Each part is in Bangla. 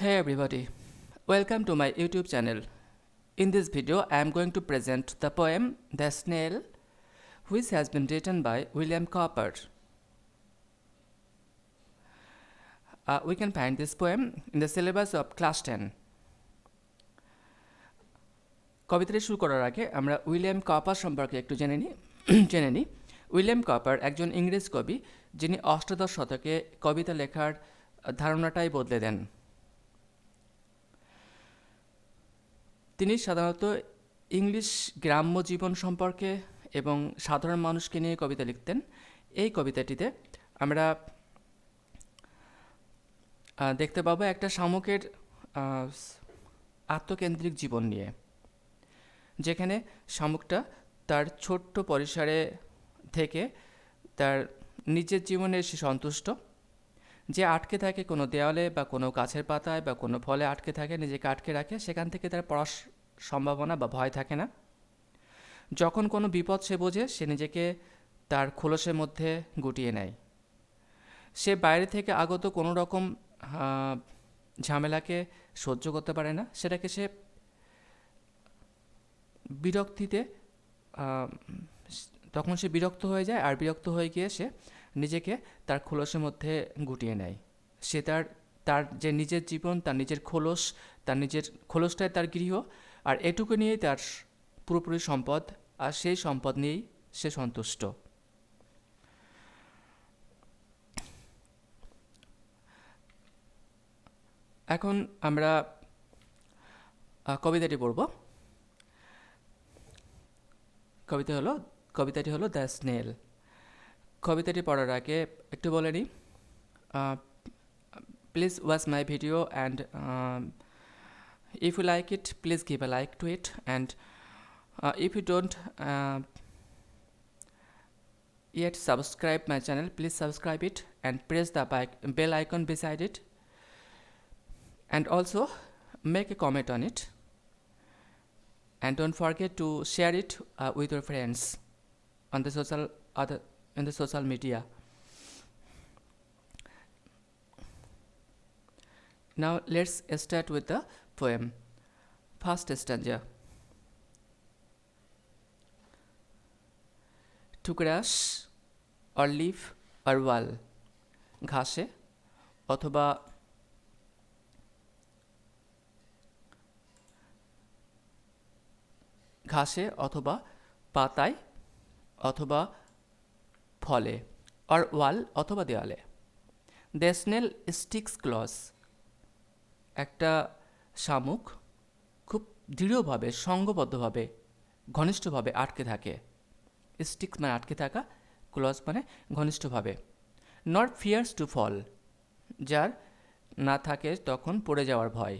Hey everybody, welcome to my YouTube channel. In this video, I am going to present the poem The Snail, which has been written by William Cowper. We can find this poem in the syllabus of class 10. কবিতাটি শুরু করার আগে আমরা উইলিয়াম কপার সম্পর্কে একটু জেনে নিই। উইলিয়াম কপার একজন ইংরেজ কবি, যিনি অষ্টাদশ শতকে কবিতা লেখার ধারণাটাই বদলে দেন। তিনি সাধারণত ইংলিশ গ্রাম্য জীবন সম্পর্কে এবং সাধারণ মানুষকে নিয়ে কবিতা লিখতেন। এই কবিতাটিতে আমরা দেখতে পাবো একটা শামুকের আত্মকেন্দ্রিক জীবন নিয়ে, যেখানে শামুকটা তার ছোট্ট পরিসরে থেকে তার নিজের জীবনে সে সন্তুষ্ট। যে আটকে থাকে কোনো দেওয়ালে বা কোনো গাছের পাতায় বা কোনো ফলে আটকে থাকে, নিজেকে আটকে রাখে, সেখান থেকে তার পড়ার সম্ভাবনা বা ভয় থাকে না। যখন কোনো বিপদ সে বোঝে, সে নিজেকে তার খোলসের মধ্যে গুটিয়ে নেয়। সে বাইরে থেকে আগত কোনো রকম ঝামেলাকে সহ্য করতে পারে না, সেটাকে সে বিরক্তিতে তখন সে বিরক্ত হয়ে যায়, আর বিরক্ত হয়ে গিয়ে সে নিজেকে তার খোলসের মধ্যে গুটিয়ে নেয়। সে তার যে নিজের জীবন, তার নিজের খোলস, তার নিজের খোলসটাই তার গৃহ, আর এটুকু নিয়েই তার পুরোপুরি সম্পদ, আর সেই সম্পদ নিয়েই সে সন্তুষ্ট। এখন আমরা কবিতাটি পড়ব। কবিতাটি হলো দ্য স্নেল। কবিতাটি পড়ার আগে একটু বলে নিই, please watch my video and if you like it, please give a like to it, and if you don't yet subscribe my channel, please subscribe it and press the bell icon beside it, and also make a comment on it, and don't forget to share it with your friends on the in the social media. Now let's start with the poem. First stanza. To grass or leaf or wall, ঘাসে অথবা পাতায় অথবা ফলে, or wall অথবা দেওয়ালে। The snail sticks close. একটা শামুক খুব দৃঢ়ভাবে, সঙ্গবদ্ধভাবে, ঘনিষ্ঠভাবে আটকে থাকে। স্টিক্স মানে আটকে থাকা, ক্লজ মানে ঘনিষ্ঠভাবে। নট ফিয়ার্স টু ফল, যার না থাকে তখন পড়ে যাওয়ার ভয়।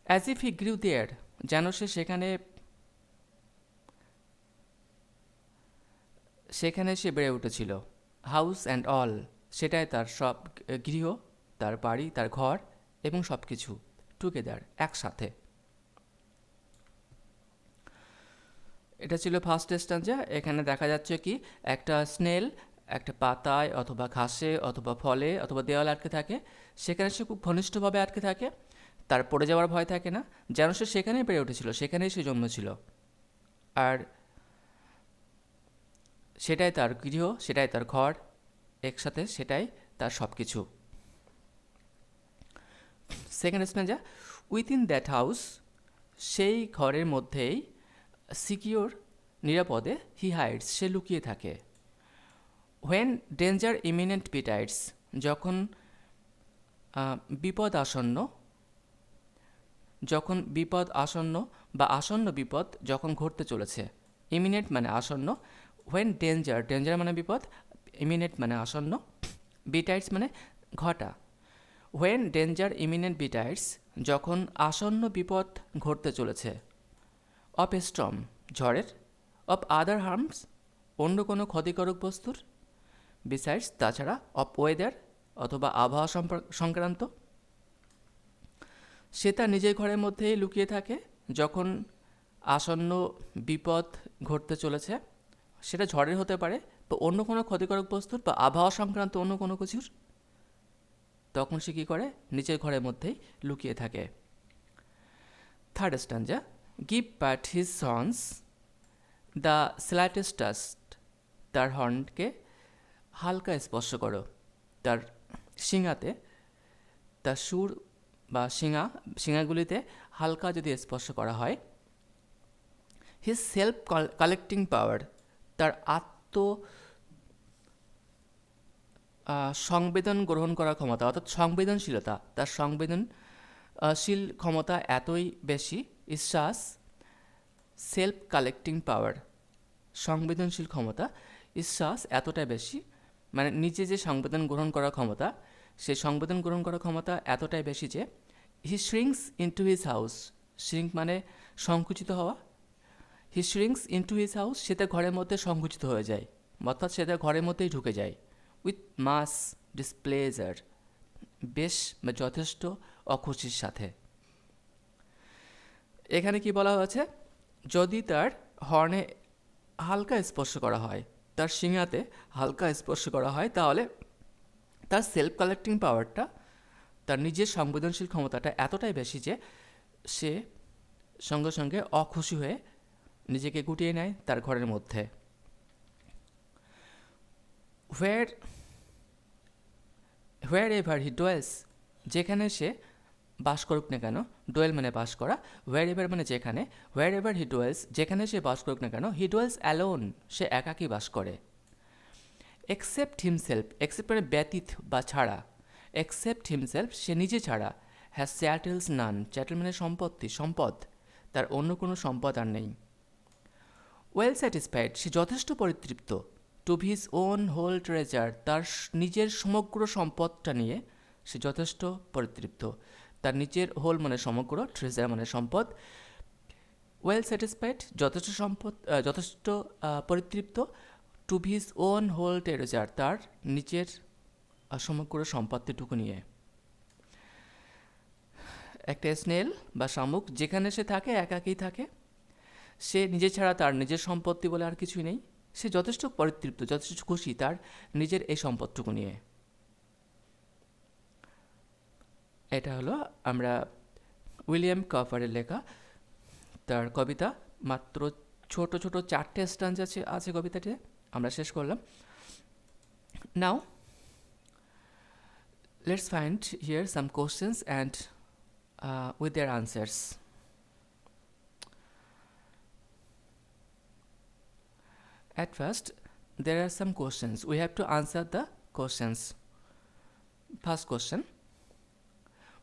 অ্যাজ ইফ হি গ্রিউ দেয়ার, যেন সে সেখানে সে বেড়ে উঠেছিল। হাউস অ্যান্ড অল, সেটাই তার সব গৃহ, তার বাড়ি, তার ঘর এবং সব কিছু টুগেদার, একসাথে। এটা ছিল ফার্স্ট স্ট্যান্জা। এখানে দেখা যাচ্ছে কি একটা স্নেল একটা পাতায় অথবা ঘাসে অথবা ফলে অথবা দেওয়ালে আটকে থাকে, সেখানে সে খুব ঘনিষ্ঠভাবে আটকে থাকে, তার পড়ে যাওয়ার ভয় থাকে না, যেন সে সেখানেই বেড়ে উঠেছিল, সেখানেই সে জন্মেছিল, আর সেটাই তার গৃহ, সেটাই তার ঘর, একসাথে সেটাই তার সব কিছু। সেকেন্ড স্ট্যান্জা, উইথিন দ্যাট হাউস, সেই ঘরের মধ্যেই, সিকিওর নিরাপদে, হি হাইডস, সে লুকিয়ে থাকে। হোয়েন ডেঞ্জার ইমিনেন্ট বিটাইডস, যখন বিপদ আসন্ন বা আসন্ন বিপদ যখন ঘটতে চলেছে। ইমিনেন্ট মানে আসন্ন, হোয়েন ডেঞ্জার মানে বিপদ, ইমিনেন্ট মানে আসন্ন, বিটাইডস মানে ঘটা। হোয়েন ডেঞ্জার ইমিনেন্ট বিটাইডস, যখন আসন্ন বিপদ ঘটতে চলেছে। অফ এ স্টর্ম, ঝড়ের। অফ আদার হার্মস, অন্য কোনো ক্ষতিকারক বস্তুর। বিসাইডস, তাছাড়া। অফ ওয়েদার, অথবা আবহাওয়া সংক্রান্ত। সে তার নিজের ঘরের মধ্যেই লুকিয়ে থাকে যখন আসন্ন বিপদ ঘটতে চলেছে। সেটা ঝড়ের হতে পারে বা অন্য কোনো ক্ষতিকারক বস্তুর বা আবহাওয়া সংক্রান্ত অন্য কোনো কিছুর। তখন সে কী করে, নিজের ঘরের মধ্যেই লুকিয়ে থাকে। Third stanza, give but his horns the slightest touch, তার হর্নকে হালকা স্পর্শ করো, তার শিঙাতে, তার সুর বা শিঙাগুলিতে হালকা যদি স্পর্শ করা হয়। হিজ সেলফ কালেক্টিং পাওয়ার, তার সংবেদন গ্রহণ করার ক্ষমতা, অর্থাৎ সংবেদনশীলতা, তার সংবেদনশীল ক্ষমতা এতই বেশি। ইশ্বাস সেলফ কালেক্টিং পাওয়ার, সংবেদনশীল ক্ষমতা, ইশ্বাস এতটাই বেশি, মানে নিজে যে সংবেদন গ্রহণ করার ক্ষমতা, সেই সংবেদন গ্রহণ করার ক্ষমতা এতটাই বেশি যে হি শ্রিঙ্কস ইনটু হিজ হাউস, শ্রিঙ্ক মানে সংকুচিত হওয়া, হি শ্রিঙ্কস ইনটু হিজ হাউস, সে তার ঘরের মধ্যে সংকুচিত হয়ে যায়, অর্থাৎ সে তার ঘরের মধ্যেই ঢুকে যায়। উইথ মাস ডিসপ্লেজার, বেশ বা যথেষ্ট অখুশির সাথে। এখানে কি বলা হয়েছে, যদি তার হর্নে হালকা স্পর্শ করা হয়, তার শিঙাতে হালকা স্পর্শ করা হয়, তাহলে তার সেলফ কালেক্টিং পাওয়ারটা, তার নিজের সংবেদনশীল ক্ষমতাটা এতটাই বেশি যে সে সঙ্গে সঙ্গে অখুশি হয়ে নিজেকে গুটিয়ে নেয় তার ঘরের মধ্যে। হোয়ার এভার হি ডোয়েলস, যেখানে সে বাস করুক না কেন, ডোয়েল মানে বাস করা, হোয়ার এভার মানে যেখানে, হোয়ার এভার হি ডোয়েলস, যেখানে সে বাস করুক না কেন, হি ডোয়েলস অ্যালোন, সে একাকী বাস করে। এক্সেপ্ট হিমসেলফ, এক্সেপ্ট মানে ব্যতীত বা ছাড়া, এক্সেপ্ট হিমসেলফ, সে নিজে ছাড়া, হ্যাজ চ্যাটেলস নান, চ্যাটেল মানে সম্পত্তি, সম্পদ, তার অন্য কোনো সম্পদ আর নেই। ওয়েল স্যাটিসফাইড, সে যথেষ্ট পরিতৃপ্ত। To his own whole treasure, তার নিজের সমগ্র সম্পদটা নিয়ে সে যথেষ্ট পরিতৃপ্ত, তার নিজের হোল মানে সমগ্র, ট্রেজার মানে সম্পদ। ওয়েল স্যাটিসফাইড, যথেষ্ট সম্পদ, যথেষ্ট পরিতৃপ্ত। To his own whole treasure, তার নিজের সমগ্র সম্পত্তিটুকু নিয়ে। একটা স্নেল বা শামুক, যেখানে সে থাকে একাকী থাকে, সে নিজে ছাড়া তার নিজের সম্পত্তি বলে আর কিছুই নেই, সে যথেষ্ট পরিতৃপ্ত, যথেষ্ট খুশি তার নিজের এই সম্পদটুকু নিয়ে। এটা হলো আমরা উইলিয়াম কাফারের লেখা তার কবিতা। মাত্র ছোট ছোট 4টে স্ট্যাঞ্জা আছে কবিতাতে, আমরা শেষ করলাম। Now let's find here some questions and with their answers. At first, there are some questions. We have to answer the questions. First question.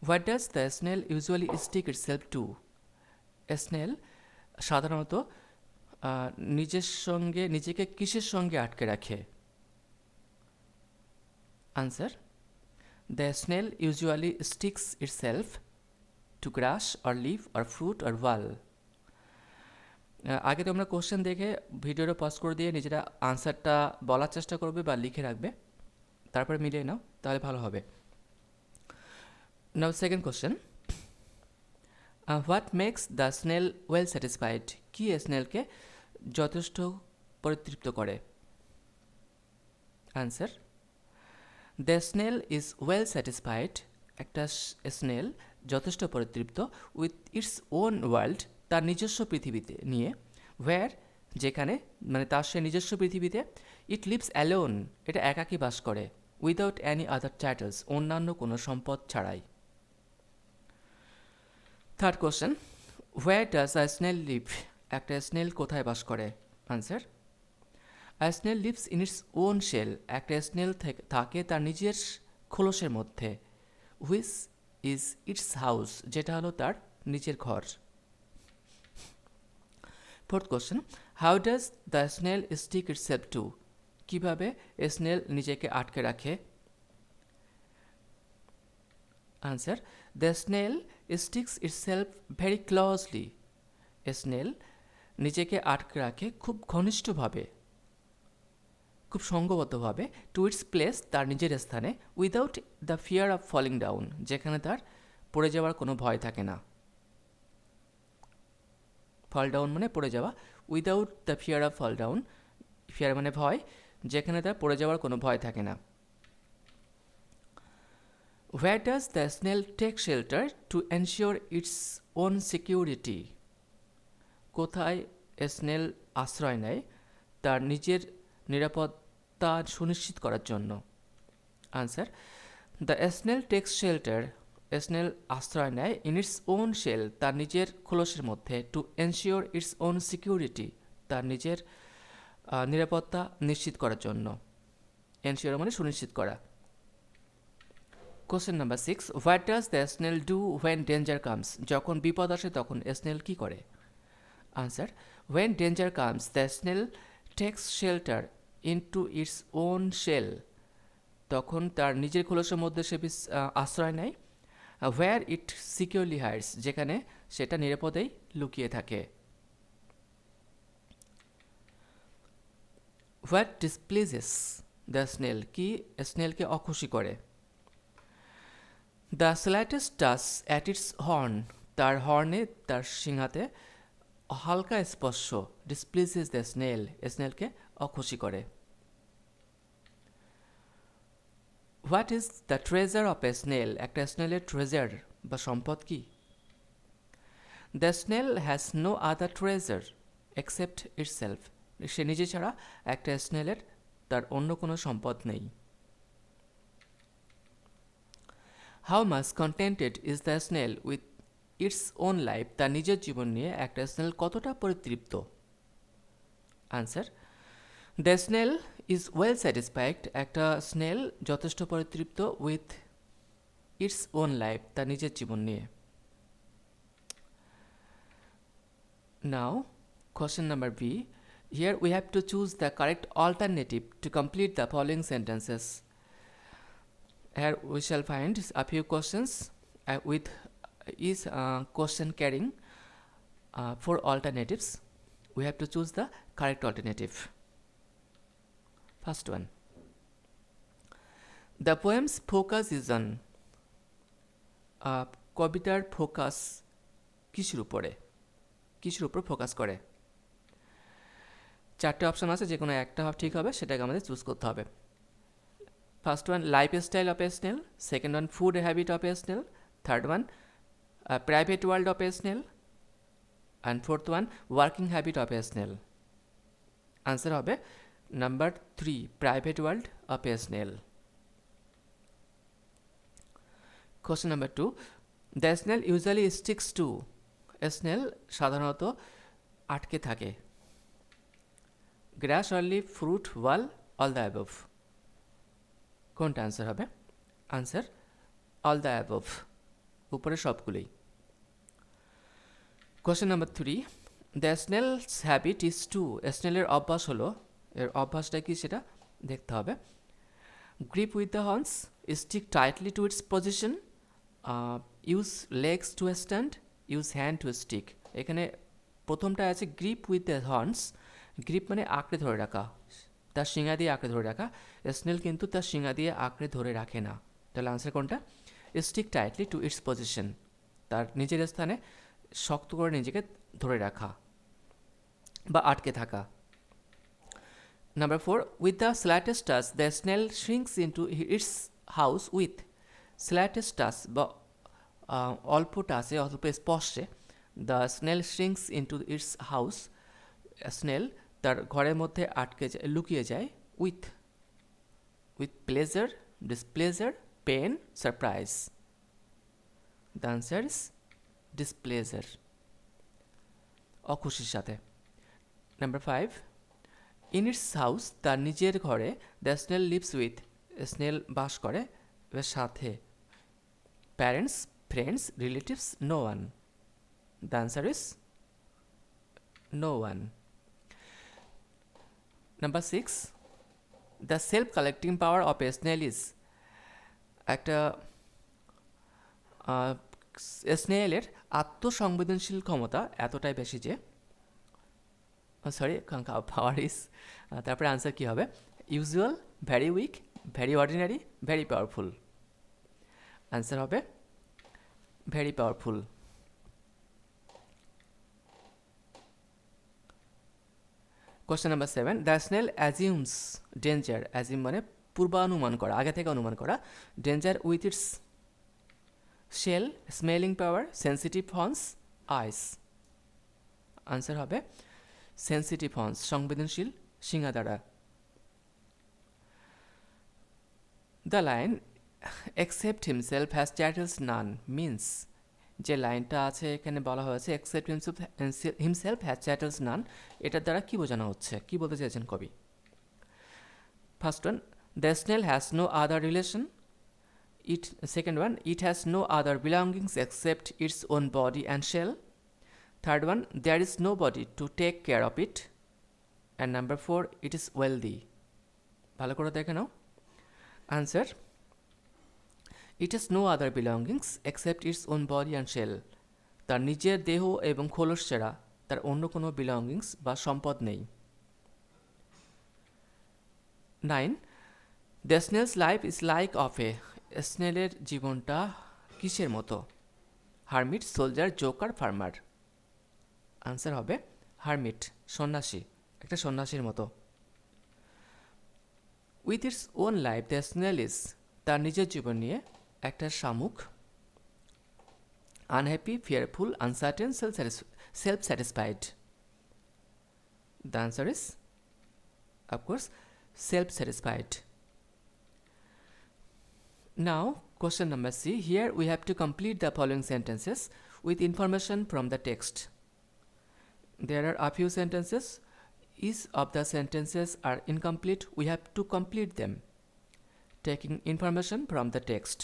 What does the snail usually stick itself to? A snail সাধারণত নিজেকে কিসের সঙ্গে আটকে রাখে? Answer. The snail usually sticks itself to grass or leaf or fruit or wall. আগে তোমরা কোশ্চেন দেখে ভিডিওটা পজ করে দিয়ে নিজেরা আনসারটা বলার চেষ্টা করবে বা লিখে রাখবে, তারপরে মিলিয়ে নাও, তাহলে ভালো হবে। Now second question, what makes the snail well satisfied? কি স্নেলকে যথেষ্ট পরিতৃপ্ত করে? Answer, the snail is well satisfied, একটা স্নেল যথেষ্ট পরিতৃপ্ত, উইথ ইটস ওন ওয়ার্ল্ড, তার নিজস্ব পৃথিবীতে নিয়ে, হোয়ার যেখানে, মানে তার সে নিজস্ব পৃথিবীতে, ইট লিভস অ্যালোন, এটা একাকী বাস করে, উইদাউট অ্যানি আদার টাইটেলস, অন্যান্য কোনো সম্পদ ছাড়াই। Third question, where does a snail live? একটা স্নেল কোথায় বাস করে? Answer, a snail lives in its own shell, একটা স্নেল থাকে তার নিজের খোলসের মধ্যে, হুইচ ইজ ইটস হাউস, যেটা হলো তার নিজের ঘর। Fourth question, how does the snail stick itself to? কীভাবে স্নেল নিজেকে আটকে রাখে? Answer, the snail sticks itself very closely, snail নিজেকে আটকে রাখে খুব ঘনিষ্ঠভাবে, খুব সঙ্গবদ্ধভাবে, টু ইটস প্লেস, তার নিজের স্থানে, without the fear of falling down, যেখানে তার পড়ে যাওয়ার কোনো ভয় থাকে না। ফল ডাউন মানে পড়ে যাওয়া, without the fear of fall down, fear মানে ভয়, যেখানে তার পড়ে যাওয়ার কোনো ভয় থাকে না। Where does the snail take shelter to ensure its own security? কোথায় স্নেল আশ্রয় নেয় তার নিজের নিরাপত্তা সুনিশ্চিত করার জন্য? Answer, the snail takes shelter, snail আশ্রয় নেয় ইন ইটস ওন শেল, তার নিজের খোলসের মধ্যে, to ensure its own security, তার নিজের নিরাপত্তা নিশ্চিত করার জন্য। এনশিওর মানে সুনিশ্চিত করা। Question number 6, what does the snail do when danger comes? যখন বিপদ আসে তখন স্নেল কি করে? Answer, when danger comes the snail takes shelter into its own shell, তখন তার নিজের খোলসের মধ্যে সে আশ্রয় নেয়। হোয়ার ইট সিকিউরলি হাইডস, যেখানে সেটা নিরাপদেই লুকিয়ে থাকে। হোয়াট ডিসপ্লেজেস দ্য স্নেল, কি স্নেলকে অখুশি করে? The slightest touch at it's horn, তার হর্নে, তার সিংহাতে হালকা স্পর্শ, ডিসপ্লেসেস দ্য স্নেল, স্নেলকে অখুশি করে। What is the treasure of a snail, একটা স্নেলের ট্রেজার বা সম্পদ কি? The snail has no other treasure except itself, সে নিজে ছাড়া একটা স্নেলের তার অন্য কোনো সম্পদ নেই। How much contented is the snail with its own life, তার নিজের জীবন নিয়ে একটা স্নেল কতটা পরিতৃপ্ত? Answer, the snail is well satisfied, একটা স্নেল যথেষ্ট পরিতৃপ্ত উইথ ইটস ওন লাইফ, তার নিজের জীবন নিয়ে। নাও question number B, here we have to choose the correct alternative to complete the following sentences. Here we shall find a few questions with each question carrying 4 alternatives. We have to choose the correct alternative. First one, the poem's focus is on, কবিতার ফোকাস কিসের উপরে, কিসের উপর ফোকাস করে? 4টে অপশন আছে, যে কোনো একটা ঠিক হবে, সেটাকে আমাদের চুজ করতে হবে। First one, life style of a snail. Second one, food habit of a snail. Third one, private world of a snail. And fourth one, working habit of a snail. Answer হবে number 3, private world of a snail. Question number 2, the snail usually sticks to, snail সাধারণত আটকে থাকে। Grass, only, fruit, wall, all the above. কোনটা আনসার হবে? আনসার অল দ্য অ্যাবভ, উপরে সবগুলোই। Question number 3, the snail's habit is to, স্নেলের অভ্যাস হলো, এর অভ্যাসটা কি সেটা দেখতে হবে। Grip with the horns, stick tightly to its position, use legs to stand, use hand to stick. এখানে প্রথমটা আছে grip with the horns. Grip মানে আঁকড়ে ধরে রাখা, তার শিঙা দিয়ে আঁকড়ে ধরে রাখা। স্নেল কিন্তু তার শিঙা দিয়ে আঁকড়ে ধরে রাখে না। তাহলে আনসার কোনটা? Stick tightly to its position, তার নিজের স্থানে শক্ত করে নিজেকে ধরে রাখা বা আটকে থাকা। Number 4, with the slightest touch the snail shrinks into its house with. Slightest touch বা অল্প টাচে, অল্প স্পর্শে, the snail shrinks into its house, snail তার ঘরের মধ্যে আটকে যায়, লুকিয়ে যায়। With pleasure, displeasure, pain, surprise. The answer is displeasure, অখুশির সাথে। নাম্বার 5, ইন ইটস হাউস, তার নিজের ঘরে, the snail lives with, snail বাস করে এর সাথে। Parents, friends, relatives, no one. The answer is no one. Number 6, the self collecting power of a snail is, একটা স্নেলের আত্মসংবেদনশীল ক্ষমতা এতটাই বেশি যে, সরি, পাওয়ার ইজ, তারপরে আনসার কী হবে? Usual, very weak, very ordinary, very powerful. Answer হবে very powerful. Question number 7, the snail assumes danger, assume মানে পূর্বানুমান করা, আগে থেকে অনুমান করা, danger with its shell, smelling power, sensitive horns, eyes. Answer হবে সেন্সিটিভ হর্নস, সংবেদনশীল শিঙা দ্বারা। The line except himself has chattels none means, যে লাইনটা আছে এখানে বলা হয়েছে except himself has chattels none, এটার দ্বারা কি বোঝানো হচ্ছে, কি বলতে চাইছেন কবি? First one, the snail has no other relation. Second one, it has no other belongings except its own body and shell. Third one, there is nobody to take care of it. And number 4, it is wealthy. ভালো করে দেখে নাও। Answer, it has no other belongings except its own body and shell. তার নিজের দেহ এবং খোলস ছাড়া তার অন্য কোনো বিলঙ্গিংস বা সম্পদ নেই। 9, the snail's life is like of a, স্নেলের জীবনটা কিসের মতো? Hermit, soldier, Joker, farmer. Answer হবে হারমিট, সন্ন্যাসী, একটা সন্ন্যাসীর মতো। With its own life the snail is, তার নিজের জীবন নিয়ে একটা শামুক। Unhappy, fearful, uncertain, self satisfied. The answer is of course self satisfied. Now, question number C. Here we have to complete the following sentences with information from the text. There are a few sentences. Each of the sentences are incomplete. We have to complete them, taking information from the text.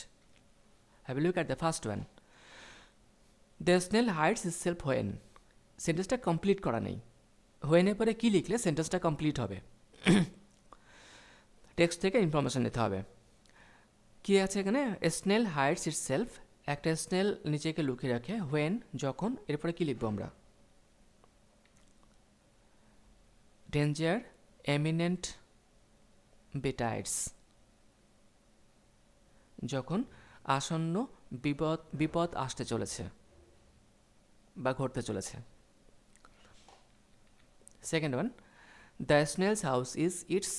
Have a look at the first one. The snail hides itself when. সেন্টেন্সটা কমপ্লিট করা নেই। হোয়েনের পরে কী লিখলে সেন্টেন্সটা কমপ্লিট হবে? টেক্সট থেকে ইনফরমেশন নিতে হবে। কি আছে এখানে? স্নেল হাইডস ইটসেলফ, একটা স্নেল নিজেকে লুকিয়ে রাখে। হোয়েন, যখন। এরপরে কি লিখবো আমরা? ডেঞ্জার, এমিনেন্ট, বেটাইডস, যখন আসন্ন বিপদ আসতে চলেছে বা ঘটতে চলেছে। Second one, the snail's house is its,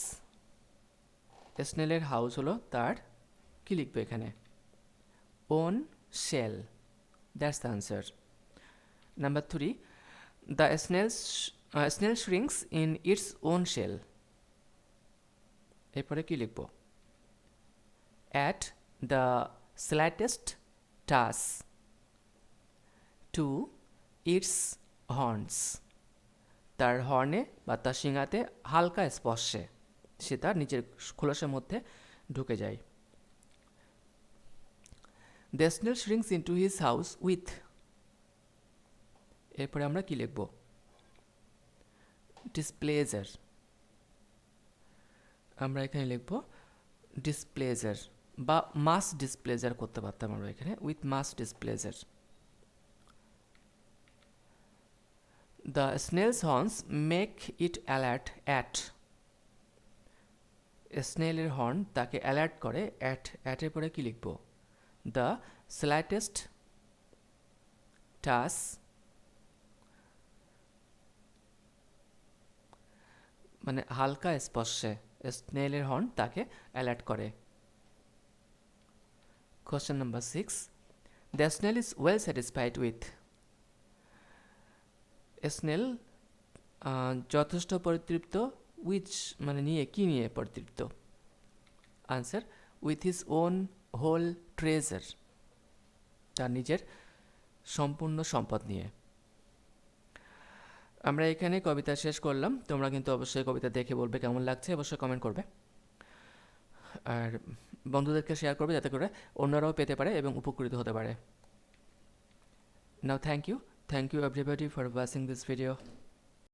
স্নেলের হাউস হলো তার, কি লিখবে এখানে? Own shell, that's the answer. Number 3, the snail shrinks in its own shell, এরপরে কি লিখব? At the slightest touch to its horns, তার হর্নে বা তার শিঙাতে হালকা স্পর্শে সে তার নিজের খোলসের মধ্যে ঢুকে যায়। The snail shrinks into his house with, এরপরে আমরা কি লিখব? ডিসপ্লেজার, আমরা এখানে লিখব ডিসপ্লেজার বা মাস ডিসপ্লেজার করতে পারতাম আমরা এখানে, with much displeasure. The snail's horns make it alert at, স্নেলের হর্ন তাকে অ্যালার্ট করে। অ্যাটের পরে কি লিখব? দ্য স্লাইটেস্ট টাচ মানে হালকা স্পর্শে স্নেলের হর্ন তাকে অ্যালার্ট করে। Question number 6, the snail is well satisfied with, snail যথেষ্ট পরিতৃপ্ত, উইচ মানে নিয়ে, কি নিয়ে পরিতৃপ্ত? Answer, with his own whole treasure, তার নিজের সম্পূর্ণ সম্পদ নিয়ে। আমরা এখানে কবিতা শেষ করলাম। তোমরা কিন্তু অবশ্যই কবিতা দেখে বলবে কেমন লাগছে, অবশ্যই কমেন্ট করবে আর বন্ধুদেরকে শেয়ার করবে যাতে করে অন্যরাও পেতে পারে এবং উপকৃত হতে পারে। Now thank you everybody for watching this video.